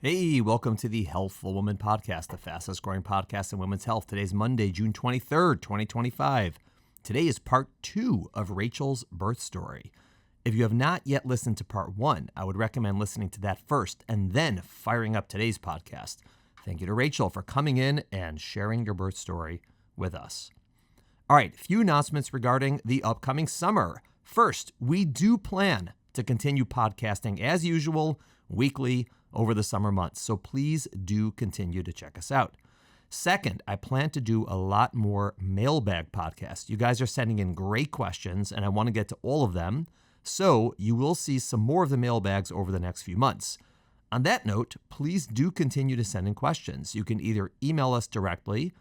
Hey, welcome to the Healthful Woman Podcast, the fastest growing podcast in women's health. Today's Monday, June 23rd, 2025. Today is part 2 of Rachel's birth story. If you have not yet listened to part 1, I would recommend listening to that first and then firing up today's podcast. Thank you to Rachel for coming in and sharing your birth story with us. All right, a few announcements regarding the upcoming summer. First, we do plan to continue podcasting as usual, weekly, over the summer months, so please do continue to check us out. Second, I plan to do a lot more mailbag podcasts. You guys are sending in great questions, and I want to get to all of them, so you will see some more of the mailbags over the next few months. On that note, please do continue to send in questions. You can either email us directly,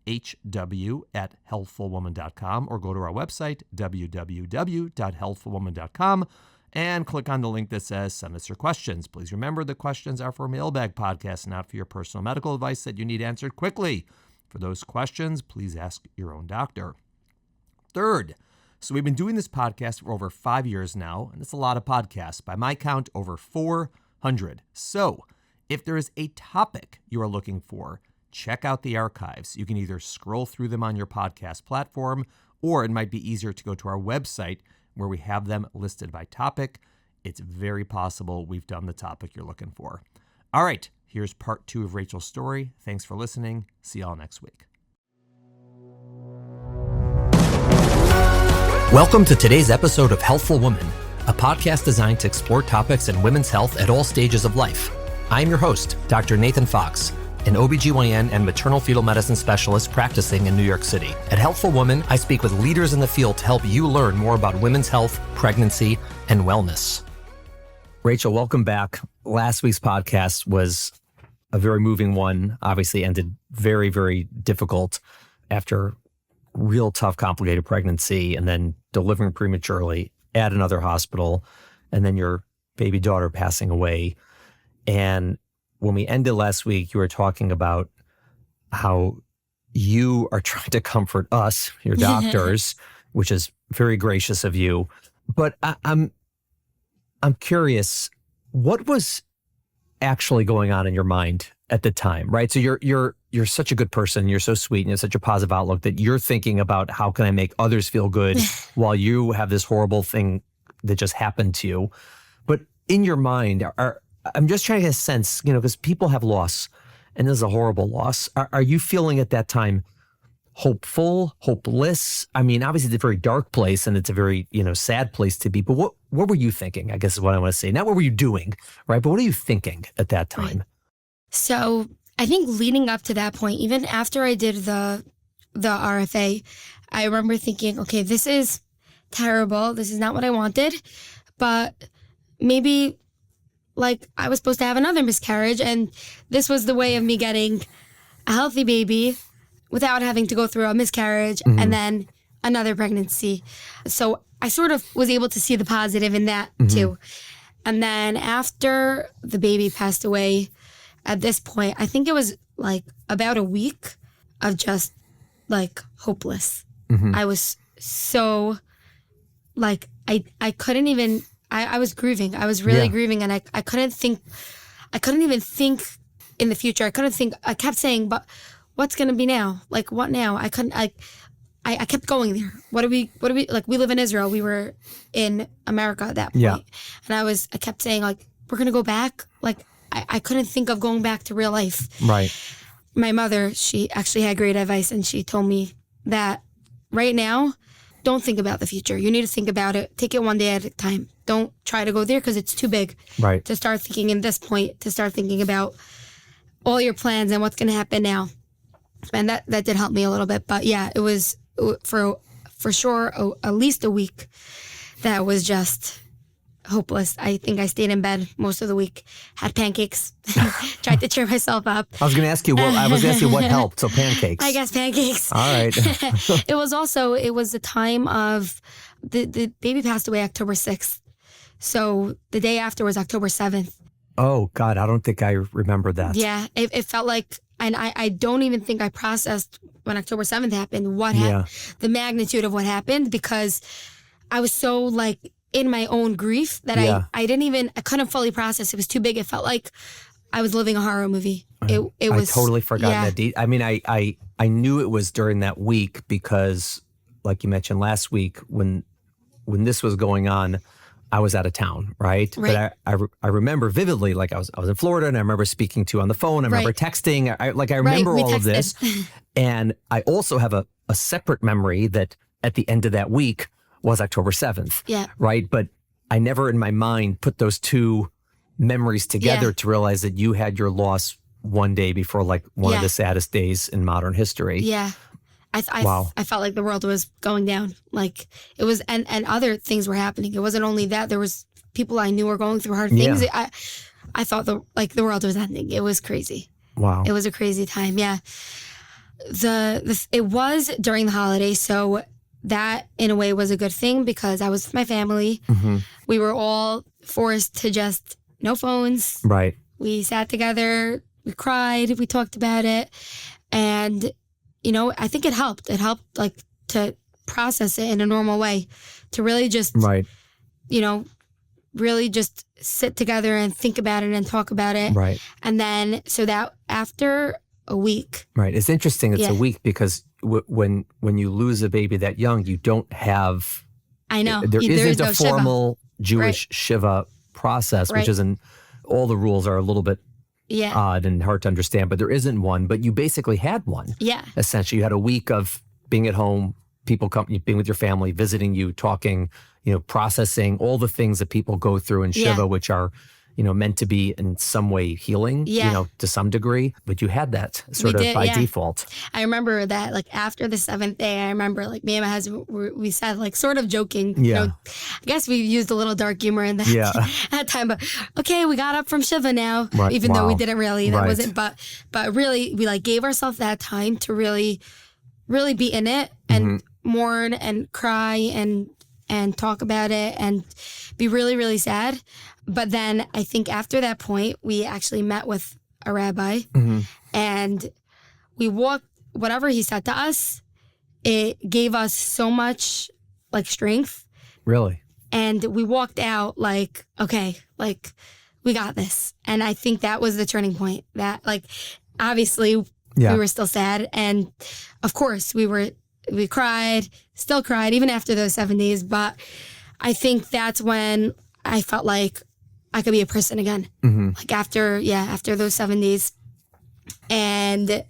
hw@healthfulwoman.com, or go to our website, www.healthfulwoman.com, and click on the link that says send us your questions. Please remember the questions are for mailbag podcasts, not for your personal medical advice that you need answered quickly. For those questions, please ask your own doctor. Third, so we've been doing this podcast for over 5 years now, and it's a lot of podcasts. By my count, over 400. So if there is a topic you are looking for, check out the archives. You can either scroll through them on your podcast platform, or it might be easier to go to our website where we have them listed by topic. It's very possible we've done the topic you're looking for. All right, here's part 2 of Rachel's story. Thanks for listening. See y'all next week. Welcome to today's episode of Healthful Woman, a podcast designed to explore topics in women's health at all stages of life. I'm your host, Dr. Nathan Fox, an OBGYN and maternal fetal medicine specialist practicing in New York City. At Healthful Woman, I speak with leaders in the field to help you learn more about women's health, pregnancy, and wellness. Rachel, welcome back. Last week's podcast was a very moving one, obviously ended very, very difficult after real tough, complicated pregnancy and then delivering prematurely at another hospital, and then your baby daughter passing away. And when we ended last week, you were talking about how you are trying to comfort us, your doctors, which is very gracious of you. But I'm curious, what was actually going on in your mind at the time, right? So you're such a good person, you're so sweet, and you have such a positive outlook that you're thinking about how can I make others feel good while you have this horrible thing that just happened to you. But in your mind, I'm just trying to get a sense, because people have loss, and this is a horrible loss. Are you feeling at that time hopeful, hopeless? I mean, obviously it's a very dark place and it's a very, sad place to be, but what were you thinking, I guess is what I want to say. Not what were you doing, right? But what are you thinking at that time? Right. So I think leading up to that point, even after I did the RFA, I remember thinking, okay, this is terrible. This is not what I wanted, but maybe I was supposed to have another miscarriage, and this was the way of me getting a healthy baby without having to go through a miscarriage and then another pregnancy. So I sort of was able to see the positive in that too. And then after the baby passed away, at this point, I think it was about a week of just hopeless. I was so I couldn't even, I was grieving. I was really grieving, and I couldn't even think in the future. I kept saying, but what's going to be now? What now? I kept going there. What do we, we live in Israel. We were in America at that point. Yeah. And I kept saying, we're going to go back. I couldn't think of going back to real life. Right. My mother, she actually had great advice, and she told me that right now, don't think about the future. You need to think about it. Take it one day at a time. Don't try to go there because it's too big to start thinking in this point, to start thinking about all your plans and what's going to happen now. And that did help me a little bit. But yeah, it was for sure at least a week that was just hopeless. I think I stayed in bed most of the week, had pancakes, tried to cheer myself up. I was going to ask you what helped. So pancakes. I guess pancakes. All right. It was the time of the baby passed away October 6th. So the day after was October 7th. Oh God, I don't think I remember that. Yeah, it felt like, and I don't even think I processed when October 7th happened, the magnitude of what happened, because I was so in my own grief that I couldn't fully process. It was too big. It felt like I was living a horror movie. It was. I totally forgot that. I mean, I knew it was during that week because, like you mentioned last week, when this was going on, I was out of town, right? But I remember vividly, like I was in Florida, and I remember speaking to you on the phone. I remember texting. I remember all of this. And I also have a separate memory that at the end of that week was October 7th. Yeah. Right. But I never in my mind put those two memories together to realize that you had your loss one day before like one of the saddest days in modern history. Yeah. I felt like the world was going down. Like it was, and other things were happening. It wasn't only that. There was people I knew were going through hard things. I thought the world was ending. It was crazy. Wow. It was a crazy time. Yeah. It was during the holidays, so that in a way was a good thing because I was with my family. Mm-hmm. We were all forced to just no phones. Right. We sat together, we cried, we talked about it. And, you know, I think it helped. It helped like to process it in a normal way, to really just, you know, really just sit together and think about it and talk about it. Right. And then so that after a week. Right. It's interesting. It's a week because when you lose a baby that young, you don't have. I know. There isn't no a formal Shiva. Jewish Shiva process, which isn't. All the rules are a little bit odd and hard to understand, but there isn't one. But you basically had one. Yeah. Essentially, you had a week of being at home, people being with your family, visiting you, talking, you know, processing all the things that people go through in Shiva, which are, you know, meant to be in some way healing, you know, to some degree. But you had that sort of by default. I remember that, like, after the 7th day, I remember, like, me and my husband, we said, like, sort of joking. You know, I guess we used a little dark humor in that, that time. But, okay, we got up from Shiva now, even though we didn't really. That wasn't. But really, we, like, gave ourselves that time to really, really be in it and mourn and cry and talk about it and be really, really sad. But then I think after that point, we actually met with a rabbi and we walked, whatever he said to us, it gave us so much like strength. Really? And we walked out like, okay, like we got this. And I think that was the turning point. That like, obviously we were still sad. And of course we cried, still cried even after those 7 days. But I think that's when I felt like I could be a person again. Like after those 7 days. And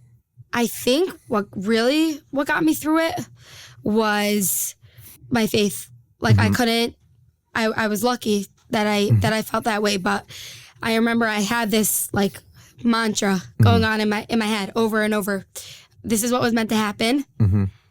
I think what got me through it was my faith. Like I was lucky that I felt that way. But I remember I had this like mantra going on in my head over and over. This is what was meant to happen.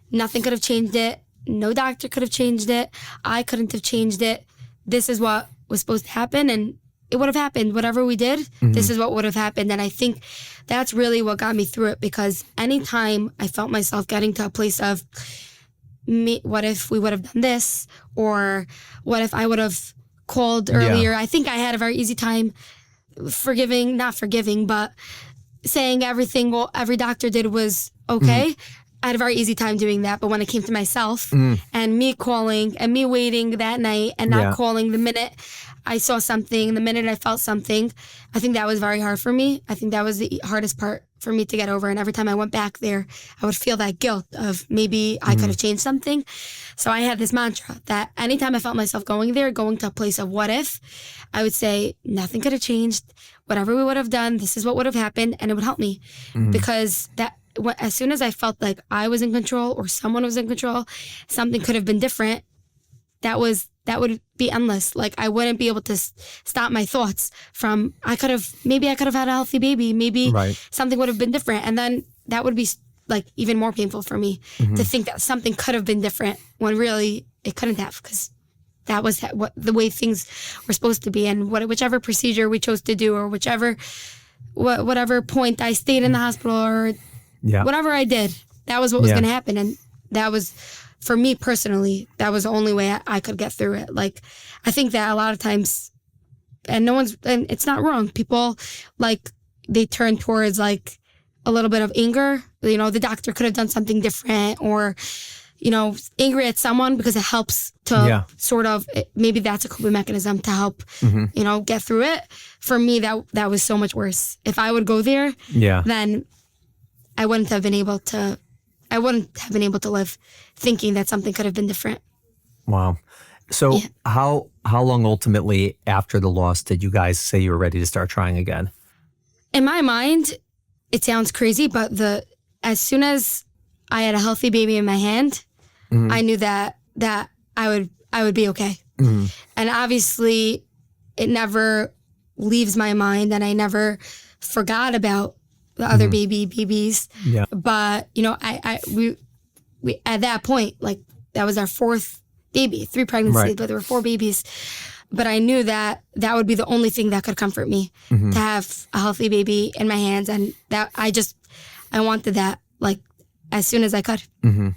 Nothing could have changed it. No doctor could have changed it. I couldn't have changed it. This is what was supposed to happen, and it would have happened. Whatever we did, this is what would have happened. And I think that's really what got me through it, because anytime I felt myself getting to a place of, what if we would have done this? Or what if I would have called earlier? I think I had a very easy time not forgiving, but saying every doctor did was okay. I had a very easy time doing that. But when it came to myself and me calling and me waiting that night and not calling the minute I saw something, the minute I felt something, I think that was very hard for me. I think that was the hardest part for me to get over. And every time I went back there, I would feel that guilt of maybe I could have changed something. So I had this mantra that anytime I felt myself going to a place of what if, I would say nothing could have changed. Whatever we would have done, this is what would have happened, and it would help me. Because as soon as I felt like I was in control or someone was in control, something could have been different. That would be endless. Like I wouldn't be able to stop my thoughts from, maybe I could have had a healthy baby. Maybe something would have been different. And then that would be like even more painful for me to think that something could have been different when really it couldn't have, because that was the way things were supposed to be. And whichever procedure we chose to do, or whatever point I stayed in the hospital, or whatever I did, that was what was going to happen. And that was, for me personally, that was the only way I could get through it. Like, I think that a lot of times, and it's not wrong, people, like, they turn towards, like, a little bit of anger. You know, the doctor could have done something different, or angry at someone because it helps to sort of, maybe that's a coping mechanism to help, get through it. For me, that was so much worse. If I would go there, then I wouldn't have been able to live thinking that something could have been different. Wow. So how long ultimately after the loss did you guys say you were ready to start trying again? In my mind, it sounds crazy, but as soon as I had a healthy baby in my hand, I knew that I would be okay. And obviously, it never leaves my mind, and I never forgot about the other babies. Yeah. But we at that point, like, that was our fourth baby, 3 pregnancies, but there were 4 babies. But I knew that would be the only thing that could comfort me, to have a healthy baby in my hands, and that I wanted that, like, as soon as I could. And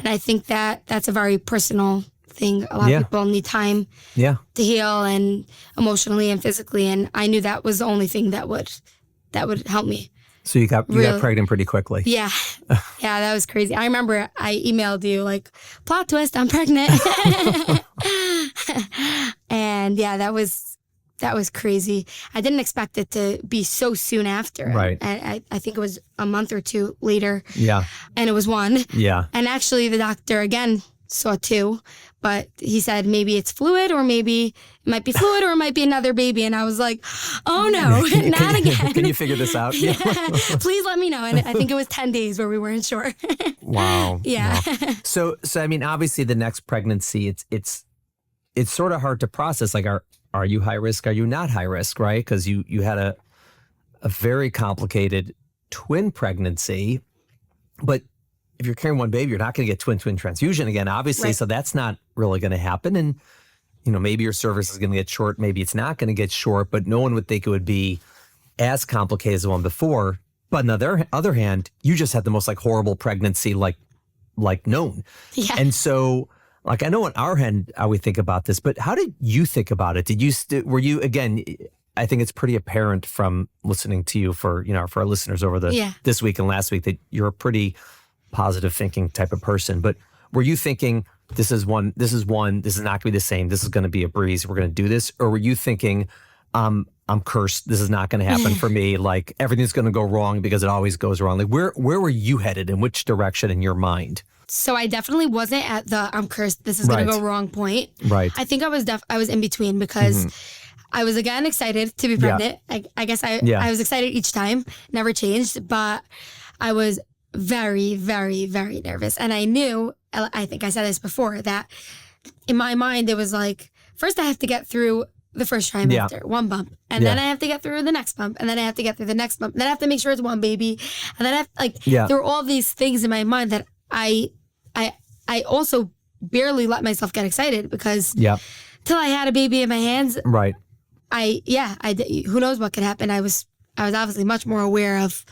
I think that's a very personal thing. A lot of people need time to heal, and emotionally and physically, and I knew that was the only thing that would help me. So you got pregnant pretty quickly. Yeah. Yeah, that was crazy. I remember I emailed you, like, plot twist, I'm pregnant. And that was crazy. I didn't expect it to be so soon after. Right. I think it was a month or 2 later. Yeah. And it was 1. Yeah. And actually the doctor again saw 2, but he said maybe it's fluid, or maybe it might be fluid, or it might be another baby. And I was like, oh no, not again. Can you figure this out? Please let me know. And I think it was 10 days where we weren't sure. Wow. Yeah. Wow. So I mean, obviously the next pregnancy, it's sort of hard to process. Like, are you high risk? Are you not high risk? Right? Because you had a very complicated twin pregnancy, but if you're carrying 1 baby, you're not going to get twin transfusion again, obviously. Right. So that's not really going to happen. And, maybe your cervix is going to get short. Maybe it's not going to get short, but no one would think it would be as complicated as the one before. But on the other hand, you just had the most horrible pregnancy like known. Yeah. And so, I know on our end how we think about this, but how did you think about it? Did you were you, again, I think it's pretty apparent from listening to you for our listeners over this week and last week that you're a pretty positive thinking type of person. But were you thinking, this is not going to be the same, this is going to be a breeze, we're going to do this? Or were you thinking, I'm cursed, this is not going to happen for me, like everything's going to go wrong because it always goes wrong? Like, where were you headed, in which direction in your mind? So I definitely wasn't at the I'm cursed, this is going to go wrong point. Right. I think I was in between, because I was again excited to be pregnant. I guess I was excited each time, never changed, but I was very, very, very nervous. And I knew, I think I said this before, that in my mind, it was like, first I have to get through the first trimester, 1 bump. And then I have to get through the next bump. And then I have to get through the next bump. And then I have to make sure it's 1 baby. And then there were all these things in my mind that I also barely let myself get excited, because till I had a baby in my hands, right? Who knows what could happen. I was obviously much more aware of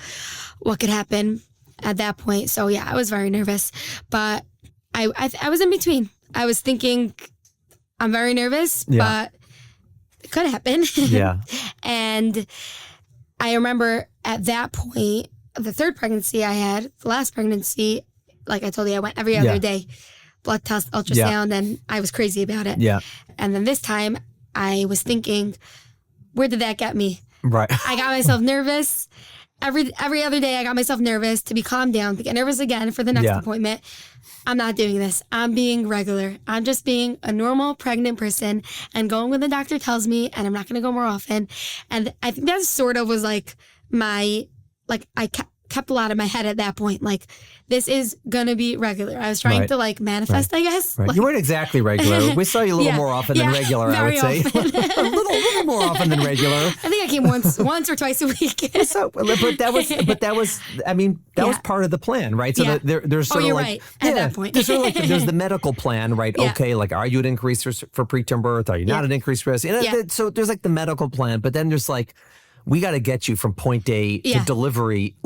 what could happen at that point. So I was very nervous, but I was in between. I was thinking, I'm very nervous, but it could happen. And I remember at that point, the 3rd pregnancy I had, the last pregnancy, like I told you, I went every other day, blood test, ultrasound, and I was crazy about it. Yeah. And then this time I was thinking, where did that get me? Right. I got myself nervous. Every other day I got myself nervous, to be calmed down, to get nervous again for the next appointment. I'm not doing this. I'm being regular. I'm just being a normal pregnant person and going when the doctor tells me, and I'm not going to go more often. And I think that sort of was like I kept a lot in my head at that point. Like, this is going to be regular. I was trying to manifest, I guess. Right. You weren't exactly regular. We saw you a little more often than regular, I would say. a little more often than regular. I think I came once or twice a week. But that was I mean, that was part of the plan, right? So there's sort of right. At that point. there's the medical plan, right? Yeah. Okay, are you at increased risk for preterm birth? Are you not at increased risk? So there's the medical plan, but then there's we got to get you from point A to delivery,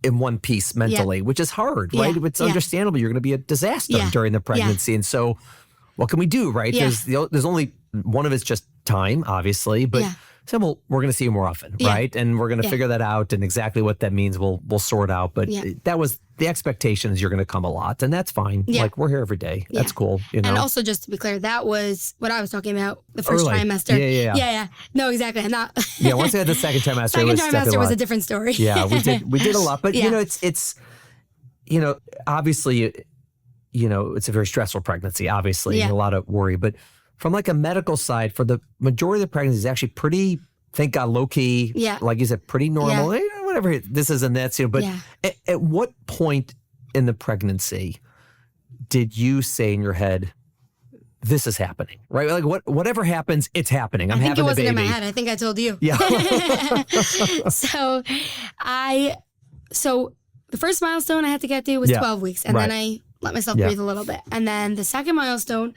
in one piece mentally, which is hard, right? It's understandable. You're going to be a disaster during the pregnancy. And so what can we do, right? There's only one of it's just time, obviously, but said, well, we're going to see you more often, right? And we're going to figure that out, and exactly what that means we'll sort out. But that was the expectation is you're going to come a lot, and that's fine. Yeah. Like, we're here every day. Yeah. That's cool. You know? And also, just to be clear, that was what I was talking about, the first trimester. Yeah. No, exactly. I'm not. Once I had the second trimester, second trimester was a different story. Yeah, we did a lot. But, you know, it's you know, obviously, you know, it's a very stressful pregnancy, obviously, and a lot of worry. But from like a medical side, for the majority of the pregnancies, actually pretty, thank God, low key. Yeah. Like you said, pretty normal. Yeah. Whatever, this is and that's, you know. But at what point in the pregnancy did you say in your head, this is happening, right? Like whatever happens, it's happening. I'm having a baby. I think it wasn't in my head. I think I told you. Yeah. So the first milestone I had to get to was 12 weeks. And then I let myself breathe a little bit. And then the second milestone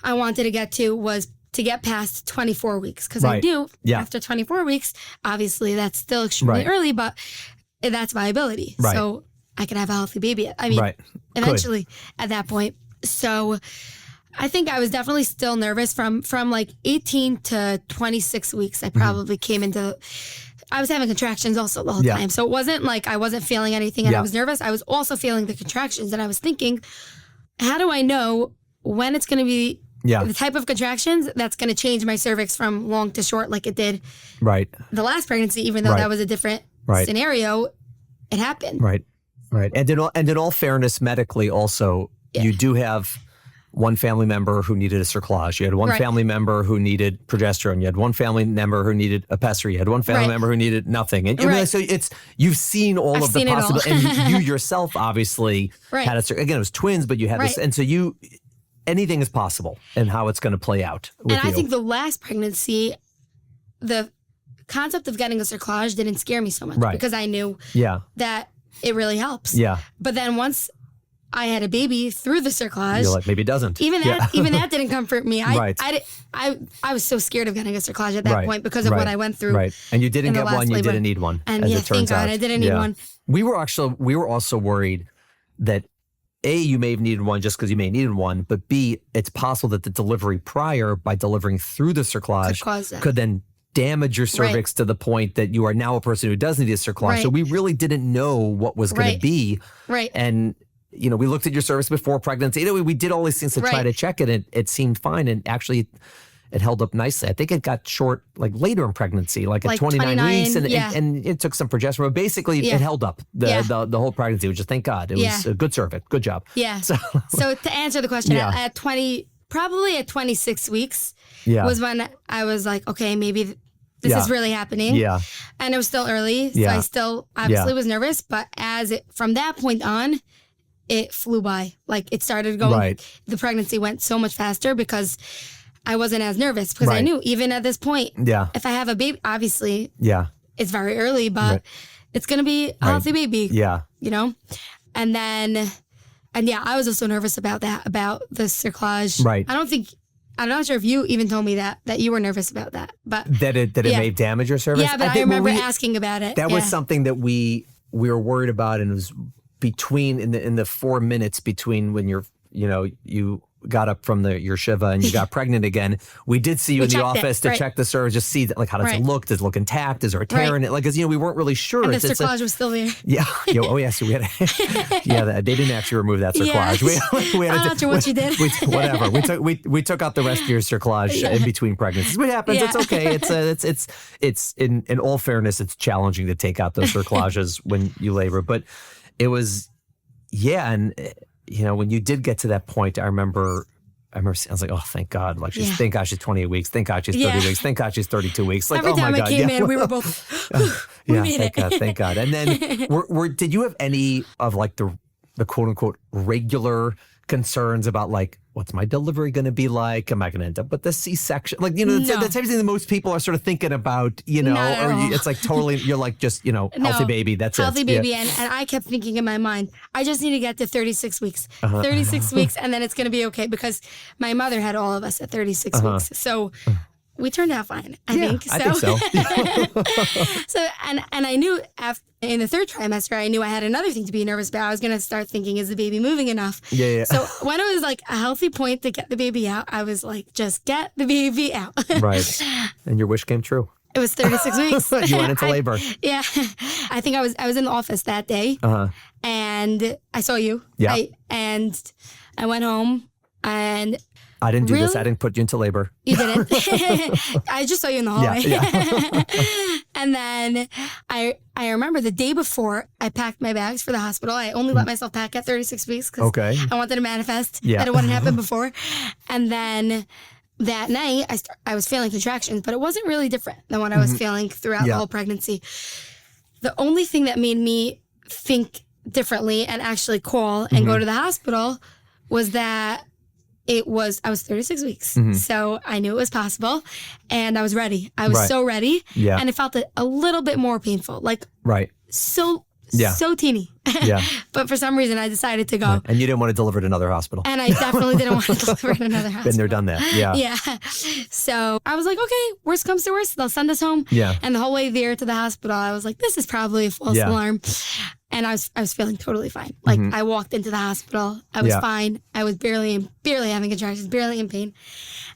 I wanted to get to was to get past 24 weeks. Because I knew after 24 weeks, obviously that's still extremely early, but that's viability. Right. So I could have a healthy baby. I mean, eventually at that point. So I think I was definitely still nervous from like 18 to 26 weeks. I probably came into, I was having contractions also the whole time. So it wasn't like I wasn't feeling anything and I was nervous. I was also feeling the contractions, and I was thinking, how do I know when it's going to be the type of contractions that's going to change my cervix from long to short like it did the last pregnancy, even though that was a different scenario, it happened. Right. And in all fairness, medically also, you do have one family member who needed a cerclage. You had one family member who needed progesterone. You had one family member who needed a pessary. You had one family member who needed nothing. And so you've seen all of the possibilities. And you yourself obviously had again, it was twins, but you had this. And so anything is possible and how it's going to play out with I think the last pregnancy, the concept of getting a cerclage didn't scare me so much because I knew that it really helps. Yeah. But then once I had a baby through the cerclage, you're like, maybe it doesn't. Even that didn't comfort me. I was so scared of getting a cerclage at that point because of what I went through. Right. And you didn't get one, you didn't need one. And thank God I didn't need one. We were also worried that A, you may have needed one just because you may have needed one, but B, it's possible that the delivery prior, by delivering through the cerclage, could then damage your cervix to the point that you are now a person who does need a cerclage. So we really didn't know what was going to be. Right. And, you know, we looked at your cervix before pregnancy. You know, we did all these things to try to check it, and it seemed fine. And actually, it held up nicely. I think it got short like later in pregnancy, like at 29 weeks, and it took some progesterone. But basically, it held up the whole pregnancy, which is, thank God. It was a good cervix. Good job. Yeah. So to answer the question, at 26 weeks was when I was like, okay, maybe this is really happening. Yeah. And it was still early, so I still obviously was nervous. But from that point on, it flew by. Like, it started going, the pregnancy went so much faster because I wasn't as nervous, because I knew even at this point, if I have a baby, obviously, it's very early, but it's going to be a healthy baby. Yeah. You know? And I was also nervous about the cerclage. Right. I'm not sure if you even told me that you were nervous about that, but that it may damage your cervix. Yeah, but I remember asking about it. That was something that we were worried about, and it was between in the 4 minutes between when you got up from your Shiva and you got pregnant again. We did see you in the office to check the cervix, just see that, like, how does it look? Does it look intact? Is there a tear in it? Like, because we weren't really sure. And the cerclage was still there. Yeah. Oh yeah. So we had. They didn't actually remove that cerclage. We had I'm not sure what you did. Whatever. We took out the rest of your cerclage in between pregnancies. What happens? It's okay. It's in all fairness, it's challenging to take out those cerclages when you labor, but it was and. When you did get to that point, I remember I was like, oh, thank God. Like, thank God she's 28 weeks. Thank God she's 30 weeks. Thank God she's 32 weeks. Like, every time my God. Came in, we were both, we made it. Thank God. And then did you have any of like the quote unquote regular concerns about, like, what's my delivery going to be like? Am I going to end up with a C-section? Like, the type of thing that most people are sort of thinking about, it's like totally, you're like, just, healthy baby. That's healthy baby. Yeah. And I kept thinking in my mind, I just need to get to 36 weeks, 36 weeks, and then it's going to be okay, because my mother had all of us at 36 weeks. So we turned out fine, I think. So. I think so. And I knew in the third trimester, I knew I had another thing to be nervous about. I was going to start thinking, is the baby moving enough? Yeah. So when it was like a healthy point to get the baby out, I was like, just get the baby out. Right. And your wish came true. It was 36 weeks. You went into labor. Yeah. I think I was in the office that day. And I saw you. Yeah. And I went home and I didn't do this. I didn't put you into labor. You didn't. I just saw you in the hallway. Yeah. And then I remember the day before I packed my bags for the hospital. I only let myself pack at 36 weeks because I wanted to manifest that it wouldn't happen before. And then that night I was feeling contractions, but it wasn't really different than what I was feeling throughout the whole pregnancy. The only thing that made me think differently and actually call and go to the hospital was that I was 36 weeks. So I knew it was possible and I was ready. I was so ready. Yeah. And it felt a little bit more painful. Like so teeny. Yeah. But for some reason I decided to go. Right. And you didn't want to deliver at another hospital. And I definitely didn't want to deliver at another hospital. Been there, done that. Yeah. Yeah. So I was like, okay, worst comes to worst, they'll send us home. Yeah. And the whole way there to the hospital, I was like, this is probably a false alarm. And I was feeling totally fine. Like I walked into the hospital, I was fine. I was barely having contractions, barely in pain.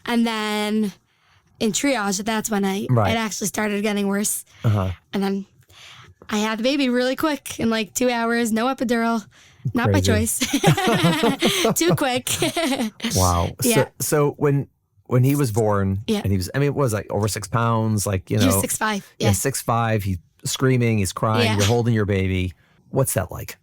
And then in triage, that's when it actually started getting worse. And then I had the baby really quick in like 2 hours, no epidural, not by choice. Too quick. Wow. Yeah. So when he was born, and he was, it was like over 6 pounds, like, He was 6'5". Yeah, 6'5". He's screaming, he's crying, you're holding your baby. What's that like?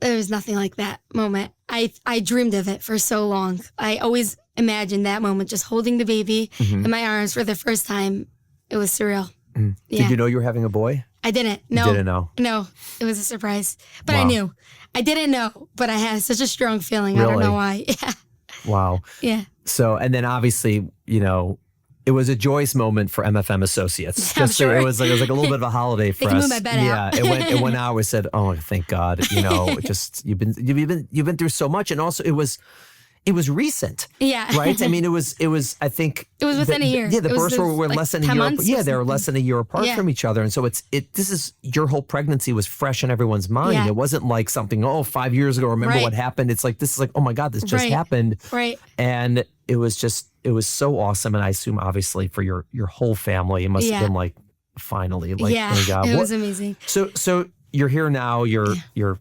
There was nothing like that moment. I dreamed of it for so long. I always imagined that moment, just holding the baby in my arms for the first time. It was surreal. Did you know you were having a boy? I didn't. No. You didn't know? No. It was a surprise. But I knew. I didn't know, but I had such a strong feeling. Really? I don't know why. Yeah. Wow. Yeah. So, and then obviously, it was a joyous moment for MFM associates. I'm sure. It was like a little bit of a holiday for us. They can move my bed out. It went out. We said, "Oh, thank God!" Just you've been through so much, and also it was recent. Yeah. Right. It was. I think it was within a year. Yeah, the births were like less than a year. Yeah, they were less than a year apart from each other, and so this is your whole pregnancy was fresh in everyone's mind. Yeah. It wasn't like something 5 years ago. Remember what happened? It's like this is like, oh my God, this just happened. Right. And it was so awesome, and I assume obviously for your whole family, it must have been like finally, like thank God. It was amazing. So you're here now. You're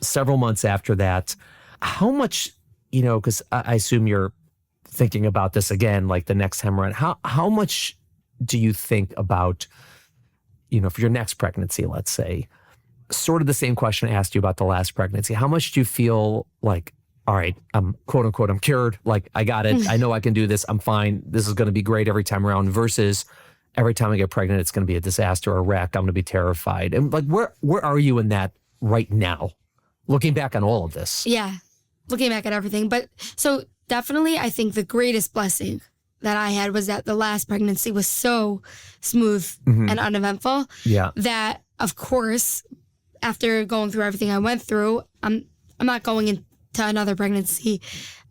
several months after that. How much, because I assume you're thinking about this again, like the next time around. How much do you think about, for your next pregnancy, let's say, sort of the same question I asked you about the last pregnancy. How much do you feel like, all right, I'm quote unquote, I'm cured. Like I got it. I know I can do this. I'm fine. This is going to be great every time around versus every time I get pregnant, it's going to be a disaster or a wreck. I'm going to be terrified. And like, where are you in that right now? Looking back on all of this. Yeah. Looking back at everything. But so definitely, I think the greatest blessing that I had was that the last pregnancy was so smooth and uneventful. Yeah. That of course, after going through everything I went through, I'm not going into another pregnancy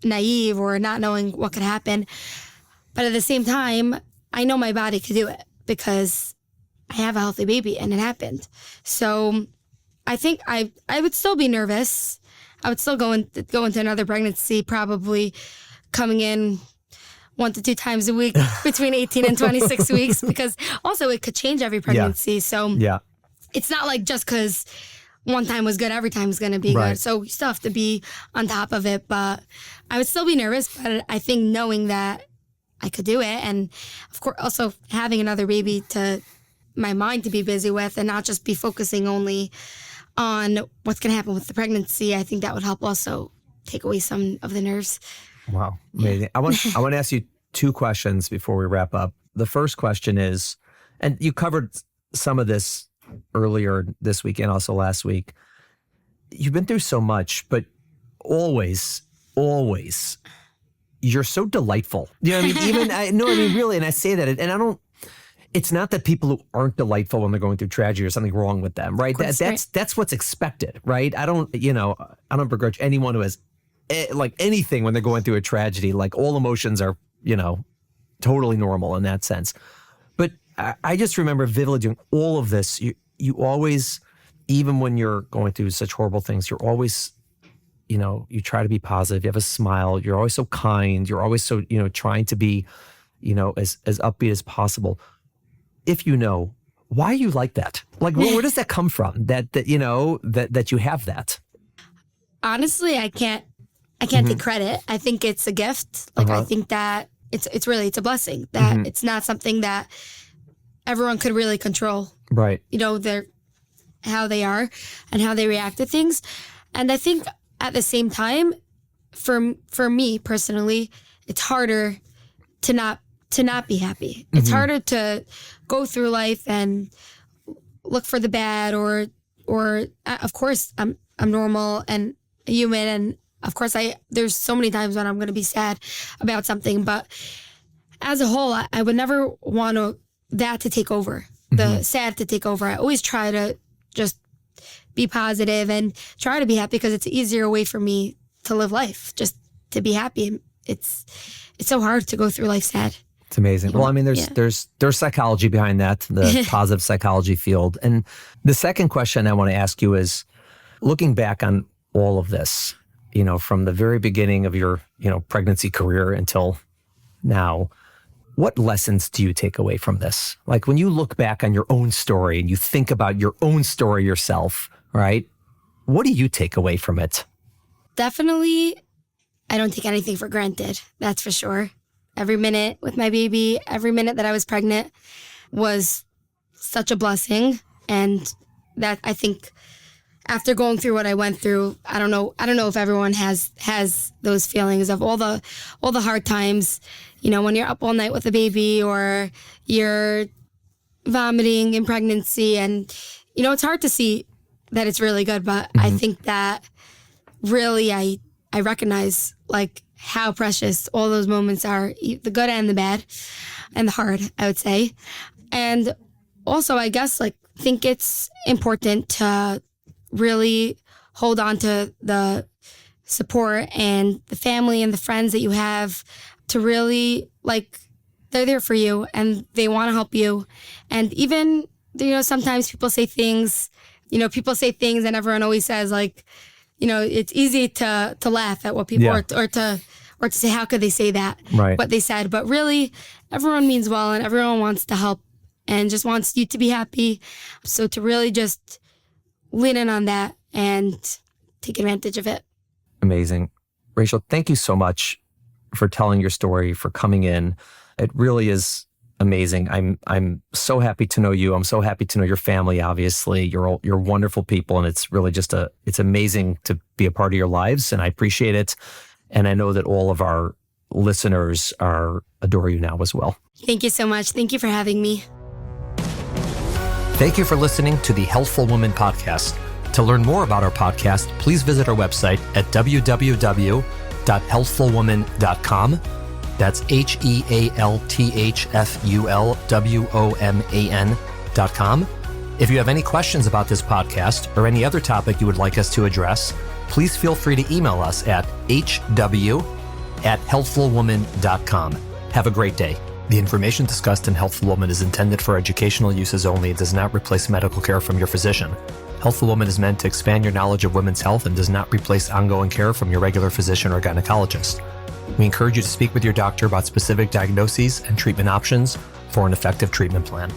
naive or not knowing what could happen. But at the same time, I know my body could do it because I have a healthy baby and it happened. So I think I would still be nervous. I would still go into another pregnancy, probably coming in 1 to 2 times a week between 18 and 26 weeks, because also it could change every pregnancy. Yeah. So it's not like just because one time was good, every time is going to be good. So we still have to be on top of it. But I would still be nervous. But I think knowing that I could do it, and of course also having another baby to my mind to be busy with and not just be focusing only on what's going to happen with the pregnancy, I think that would help also take away some of the nerves. Wow. Amazing. Yeah. I want to ask you 2 questions before we wrap up. The first question is, and you covered some of this earlier this week and also last week. You've been through so much, but always, you're so delightful. You know what I mean? Really, and I say that, and I don't, it's not that people who aren't delightful when they're going through tragedy or something wrong with them, right? That's what's expected, right? I don't begrudge anyone who has like anything when they're going through a tragedy. Like all emotions are, totally normal in that sense. But I just remember vividly doing all of this. You always, even when you're going through such horrible things, you're always, you try to be positive. You have a smile. You're always so kind. You're always so, trying to be, as upbeat as possible. if you know, why are you like that? Like, where does that come from? That you have that? Honestly, I can't take credit. I think it's a gift. Like, I think that it's a blessing, that it's not something that everyone could really control. Right. How they are and how they react to things. And I think at the same time, for me personally, it's harder to not be happy. It's harder to go through life and look for the bad, or of course I'm normal and a human, and of course there's so many times when I'm going to be sad about something, but as a whole, I would never want that to take over, the sad to take over. I always try to just be positive and try to be happy, because it's an easier way for me to live life, just to be happy. It's so hard to go through life sad. It's amazing. Well, I mean, there's psychology behind that, the positive psychology field. And the second question I want to ask you is, looking back on all of this, from the very beginning of your, pregnancy career until now, what lessons do you take away from this? Like, when you look back on your own story and you think about your own story yourself, right? What do you take away from it? Definitely, I don't take anything for granted. That's for sure. Every minute with my baby, every minute that I was pregnant was such a blessing. And that, I think, after going through what I went through, I don't know if everyone has those feelings of all the hard times, when you're up all night with a baby, or you're vomiting in pregnancy, and it's hard to see that it's really good, but I think that really I recognize like how precious all those moments are, the good and the bad and the hard, I would say. And also, I guess, think it's important to really hold on to the support and the family and the friends that you have, to really, they're there for you and they want to help you. And even, sometimes people say things and everyone always says, it's easy to laugh at what people, or to say, how could they say that, what they said. But really, everyone means well, and everyone wants to help and just wants you to be happy. So to really just lean in on that and take advantage of it. Amazing. Rachel, thank you so much for telling your story, for coming in. It really is amazing. I'm so happy to know you. I'm so happy to know your family. Obviously, you're wonderful people, and it's really just it's amazing to be a part of your lives, and I appreciate it. And I know that all of our listeners adore you now as well. Thank you so much. Thank you for having me. Thank you for listening to the Healthful Woman Podcast. To learn more about our podcast, please visit our website at www.healthfulwoman.com. That's HEALTHFULWOMAN.com. If you have any questions about this podcast or any other topic you would like us to address, please feel free to email us at hw@healthfulwoman.com. Have a great day. The information discussed in Healthful Woman is intended for educational uses only and does not replace medical care from your physician. Healthful Woman is meant to expand your knowledge of women's health and does not replace ongoing care from your regular physician or gynecologist. We encourage you to speak with your doctor about specific diagnoses and treatment options for an effective treatment plan.